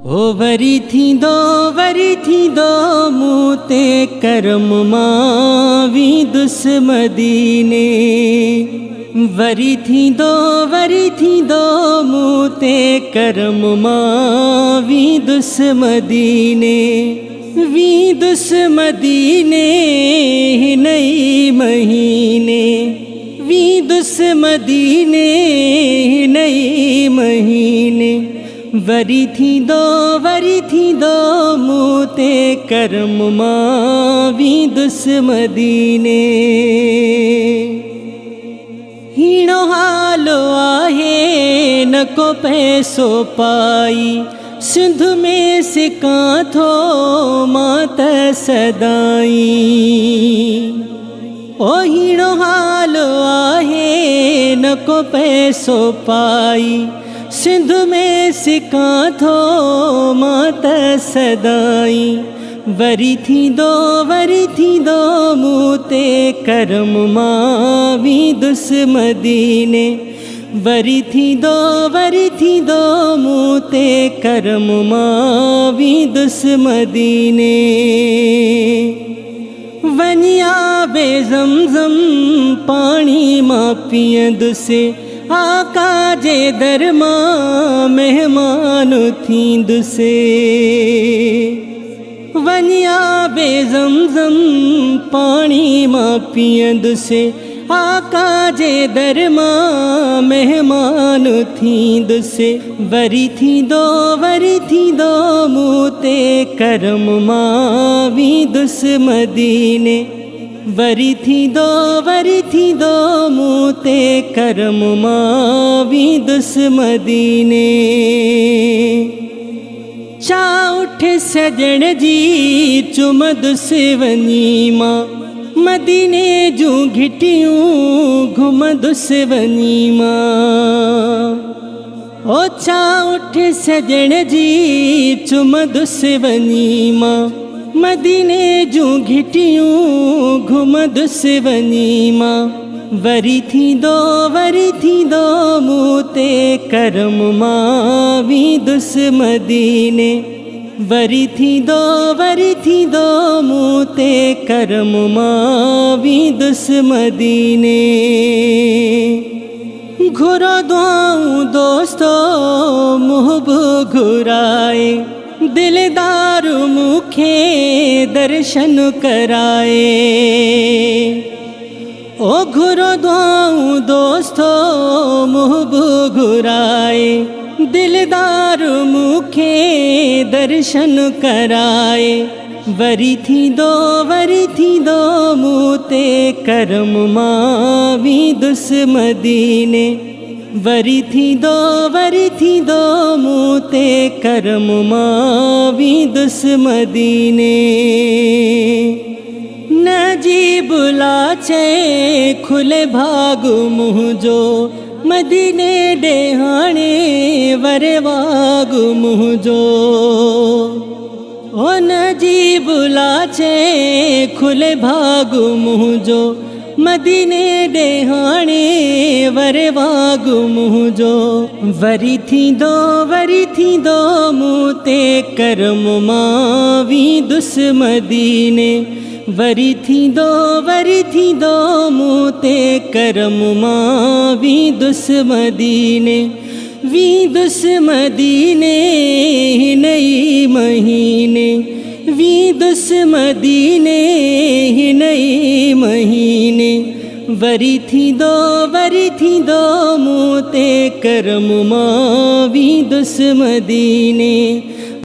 ओ वरी थींदो मूं ते करम मां वींदुस मदीने। वरी थींदो मूं ते करम मां वींदुस मदीने। वींदुस मदीने हिनई महीने। वींदुस मदीने हिनई महीने। वरी थींदो मूं ते करम मां वींदुस मदीने। हीणो हालो आहे न को पैसो पाई, सिंध में सिकां थो मां त सदाई। ओ हीणो हालो आहे न को पैसो पाई, सिंध में सिकां थो मां त सदाई। वरी थींदो मूं ते करम मां वींदुस मदीने। वरी थींदो मूं ते करम मां वींदुस मदीने। वनिया बे ज़मज़म पाणी मां पीअंदुसि, आका जे दर मां मेहमान थींदुसि। वनिया बे ज़मज़म पाणी मां पीअंदुसि, आका जे दर मां मेहमान थींदुसि। वरी थींदो मूं ते करम मां वींदुस मदीने। वरी थींदो मूं ते करम मां वींदुस मदीने। चा उठ सजण जी चुमदुसि वञी मां, मदीने जूं घिटियूं घुमदुसि वञी मां। ओ चा उठ सजण जी चुमदुसि वञी मां, मदीने जूं घिटियूं घुमदुसि वञी मां। वरी थींदो मूं ते करम मां वींदुस मदीने। वरी थींदो मूं ते करम मां वींदुस मदीने। घुरो दुआऊं दोस्तो मुहबो घुराए, दिलदार मूंखे दर्शन कराए। ओ घुरो दुआऊं दोस्तो मुहबो घुराए, दिलदार मूंखे दर्शन कराए। वरी थींदो मूं ते करम मां वींदुस मदीने। वरी थींदो मूं ते करम मां वींदुस मदीने। न जी बुला चे खुले भाग मुंहिंजो, मदीने ॾे हाणे वरे वाग मुंहिंजो। ओ न जी बुला चे खुले भाग मुंहिंजो, मदीने ॾे हाणे वरे वाग मुंहिंजो। वरी थींदो मूं ते करम मां वींदुस मदीने। वरी थींदो मूं ते करम मां वींदुस मदीने। वींदुस मदीने हिनई महीने। वींदुस मदीने हिनई महीने। वरी थींदो मूं ते करम मां वींदुस मदीने।